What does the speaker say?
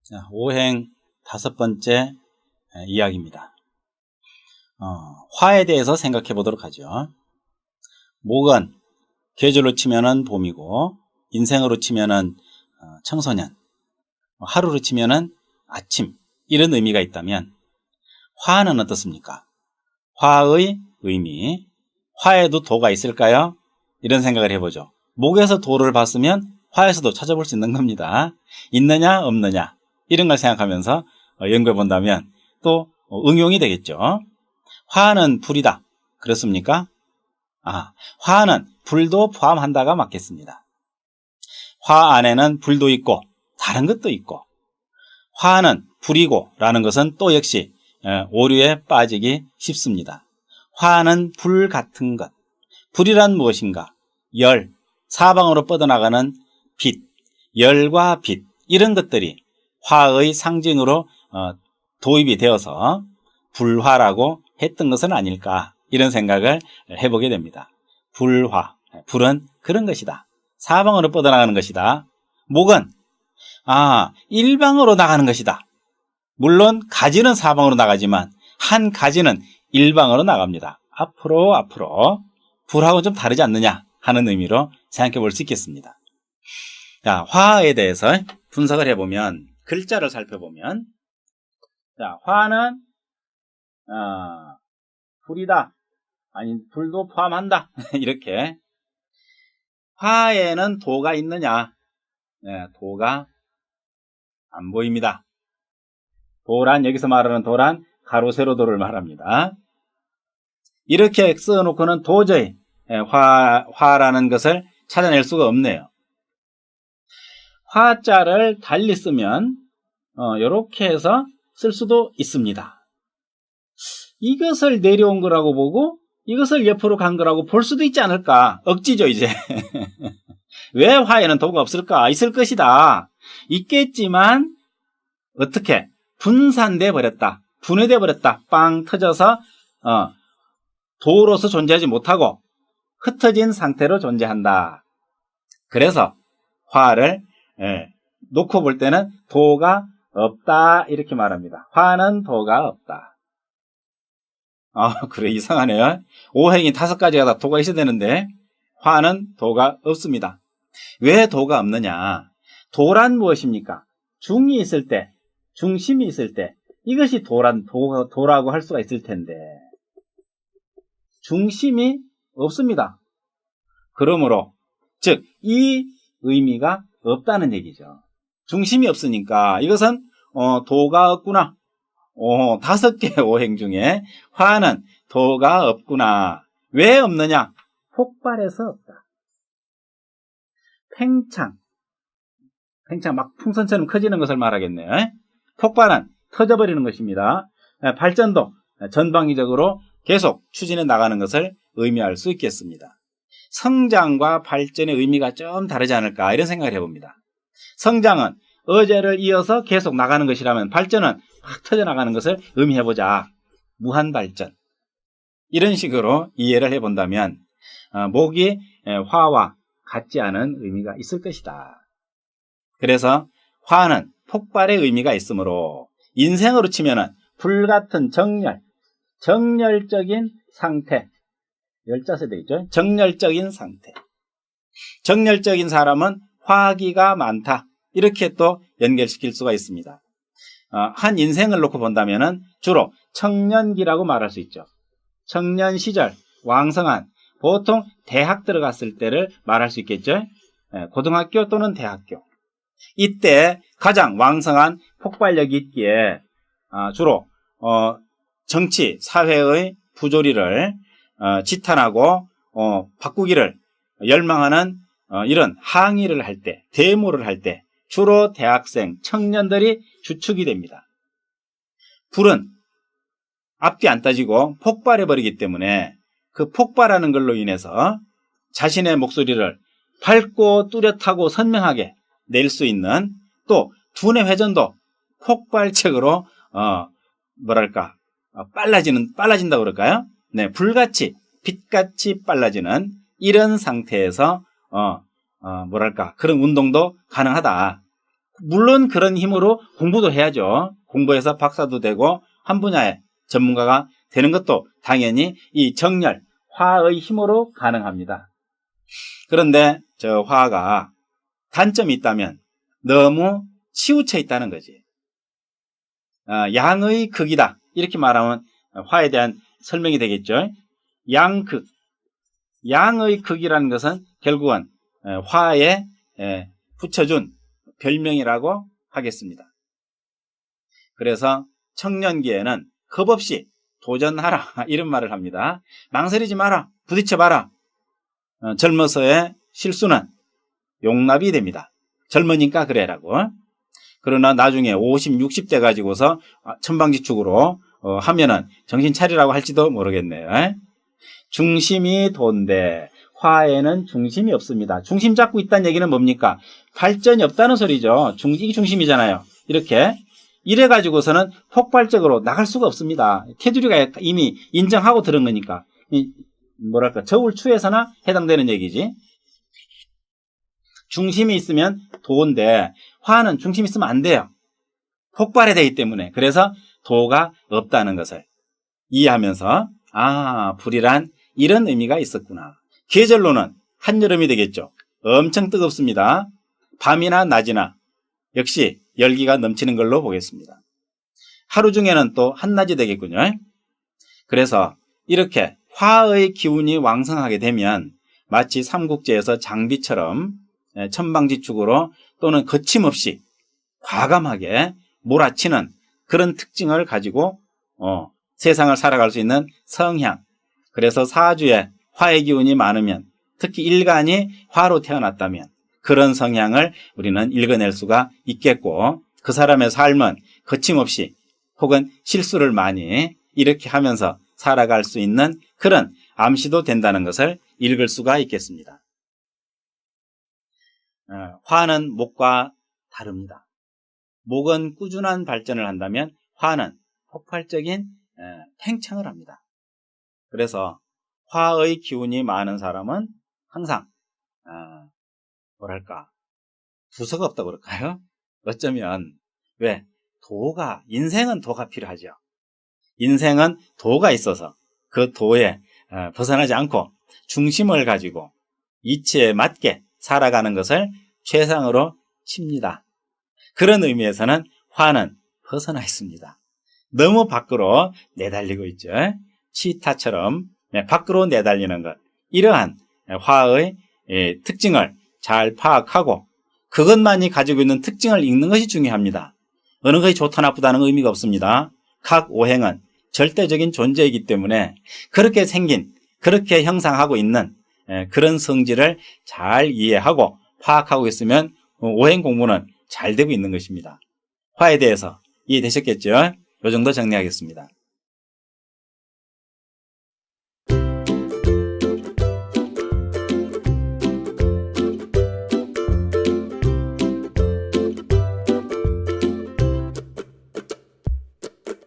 자, 오행 5번째 이야기입니다. 화에 대해서 생각해 보도록 하죠. 목은 계절로 치면은 봄이고, 인생으로 치면은 청소년, 하루로 치면은 아침, 이런 의미가 있다면, 화는 어떻습니까? 화의 의미, 화에도 도가 있을까요? 이런 생각을 해보죠. 목에서 도를 봤으면 화에서도 찾아볼 수 있는 겁니다. 있느냐 없느냐 이런 걸 생각하면서 연구해 본다면 또 응용이 되겠죠. 화는 불이다. 그렇습니까? 화는 불도 포함한다가 맞겠습니다. 화 안에는 불도 있고 다른 것도 있고, 화는 불이고 라는 것은 또 역시 오류에 빠지기 쉽습니다. 화는 불 같은 것. 불이란 무엇인가? 열, 사방으로 뻗어나가는 빛, 열과 빛, 이런 것들이 화의 상징으로 도입이 되어서 불화라고 했던 것은 아닐까, 이런 생각을 해보게 됩니다. 불화, 불은 그런 것이다. 사방으로 뻗어나가는 것이다. 목은 일방으로 나가는 것이다. 물론 가지는 사방으로 나가지만 한 가지는 일방으로 나갑니다. 앞으로 불하고 좀 다르지 않느냐 하는 의미로 생각해 볼 수 있겠습니다. 자, 화에 대해서 분석을 해보면, 글자를 살펴보면, 자, 화는 불이다, 아니 불도 포함한다 이렇게. 화에는 도가 있느냐? 도가 안 보입니다. 도란, 여기서 말하는 도란 가로 세로 도를 말합니다. 이렇게 써놓고는 도저히 화라는 것을 찾아낼 수가 없네요. 화자를 달리 쓰면 이렇게 해서 쓸 수도 있습니다. 이것을 내려온 거라고 보고 이것을 옆으로 간 거라고 볼 수도 있지 않을까? 억지죠 이제. 왜 화에는 도가 없을까? 있을 것이다. 있겠지만 어떻게? 분산돼 버렸다. 분해돼 버렸다. 빵 터져서 도로서 존재하지 못하고 흩어진 상태로 존재한다. 그래서 화를 놓고 볼 때는 도가 없다 이렇게 말합니다. 화는 도가 없다. 그래, 이상하네요. 오행이 5가지가 다 도가 있어야 되는데 화는 도가 없습니다. 왜 도가 없느냐? 도란 무엇입니까? 중이 있을 때, 중심이 있을 때, 이것이 도라고 할 수가 있을 텐데 중심이 없습니다. 그러므로 즉 이 의미가 없다는 얘기죠. 중심이 없으니까 이것은 도가 없구나. 5개의 오행 중에 화는 도가 없구나. 왜 없느냐? 폭발해서 없다. 팽창 막 풍선처럼 커지는 것을 말하겠네요. 폭발은 터져버리는 것입니다. 발전도 전방위적으로 계속 추진해 나가는 것을 의미할 수 있겠습니다. 성장과 발전의 의미가 좀 다르지 않을까, 이런 생각을 해봅니다. 성장은 어제를 이어서 계속 나가는 것이라면, 발전은 확 터져나가는 것을 의미해보자. 무한발전. 이런 식으로 이해를 해본다면 목이 화와 같지 않은 의미가 있을 것이다. 그래서 화는 폭발의 의미가 있으므로 인생으로 치면은 불같은 정열적인 상태, 열자세 되겠죠? 정열적인 상태. 정열적인 사람은 화기가 많다. 이렇게 또 연결시킬 수가 있습니다. 한 인생을 놓고 본다면은 주로 청년기라고 말할 수 있죠. 청년 시절, 왕성한, 보통 대학 들어갔을 때를 말할 수 있겠죠. 고등학교 또는 대학교. 이때 가장 왕성한 폭발력이 있기에 주로 정치, 사회의 부조리를 지탄하고 바꾸기를 열망하는 이런 항의를 할 때, 데모를 할 때 주로 대학생, 청년들이 주축이 됩니다. 불은 앞뒤 안 따지고 폭발해버리기 때문에 그 폭발하는 걸로 인해서 자신의 목소리를 밝고 뚜렷하고 선명하게 낼 수 있는, 또 두뇌 회전도 폭발적으로 빨라진다고 그럴까요? 네, 불같이 빛같이 빨라지는 이런 상태에서 그런 운동도 가능하다. 물론 그런 힘으로 공부도 해야죠. 공부해서 박사도 되고 한 분야의 전문가가 되는 것도 당연히 이 정열, 화의 힘으로 가능합니다. 그런데 저 화가 단점이 있다면 너무 치우쳐 있다는 거지. 양의 극이다. 이렇게 말하면 화에 대한 설명이 되겠죠. 양극. 양의 극이라는 것은 결국은 화에 붙여준 별명이라고 하겠습니다. 그래서 청년기에는 겁없이 도전하라 이런 말을 합니다. 망설이지 마라. 부딪혀봐라. 젊어서의 실수는 용납이 됩니다. 젊으니까 그래라고. 그러나 나중에 50, 60대 가지고서 천방지축으로 하면은 정신 차리라고 할지도 모르겠네요. 중심이 돈데 화에는 중심이 없습니다. 중심 잡고 있다는 얘기는 뭡니까? 발전이 없다는 소리죠. 이게 중심이잖아요. 이래 가지고서는 폭발적으로 나갈 수가 없습니다. 테두리가 이미 인정하고 들은 거니까. 뭐랄까, 저울추에서나 해당되는 얘기지. 중심이 있으면 도인데 화는 중심이 있으면 안 돼요. 폭발이 되기 때문에. 그래서 도가 없다는 것을 이해하면서 불이란 이런 의미가 있었구나. 계절로는 한여름이 되겠죠. 엄청 뜨겁습니다. 밤이나 낮이나 역시 열기가 넘치는 걸로 보겠습니다. 하루 중에는 또 한낮이 되겠군요. 그래서 이렇게 화의 기운이 왕성하게 되면 마치 삼국지에서 장비처럼 천방지축으로 또는 거침없이 과감하게 몰아치는 그런 특징을 가지고 세상을 살아갈 수 있는 성향. 그래서 사주에 화의 기운이 많으면, 특히 일간이 화로 태어났다면 그런 성향을 우리는 읽어낼 수가 있겠고, 그 사람의 삶은 거침없이 혹은 실수를 많이 이렇게 하면서 살아갈 수 있는 그런 암시도 된다는 것을 읽을 수가 있겠습니다. 화는 목과 다릅니다. 목은 꾸준한 발전을 한다면 화는 폭발적인 팽창을 합니다. 그래서 화의 기운이 많은 사람은 항상 두서가 없다고 그럴까요? 어쩌면 인생은 도가 필요하죠. 인생은 도가 있어서 그 도에 벗어나지 않고 중심을 가지고 이치에 맞게 살아가는 것을 최상으로 칩니다. 그런 의미에서는 화는 벗어나 있습니다. 너무 밖으로 내달리고 있죠. 치타처럼 밖으로 내달리는 것. 이러한 화의 특징을 잘 파악하고 그것만이 가지고 있는 특징을 읽는 것이 중요합니다. 어느 것이 좋다 나쁘다는 의미가 없습니다. 각 오행은 절대적인 존재이기 때문에 그렇게 생긴, 그렇게 형상하고 있는 그런 성질을 잘 이해하고 파악하고 있으면 오행 공부는 잘 되고 있는 것입니다. 화에 대해서 이해되셨겠죠? 이 정도 정리하겠습니다.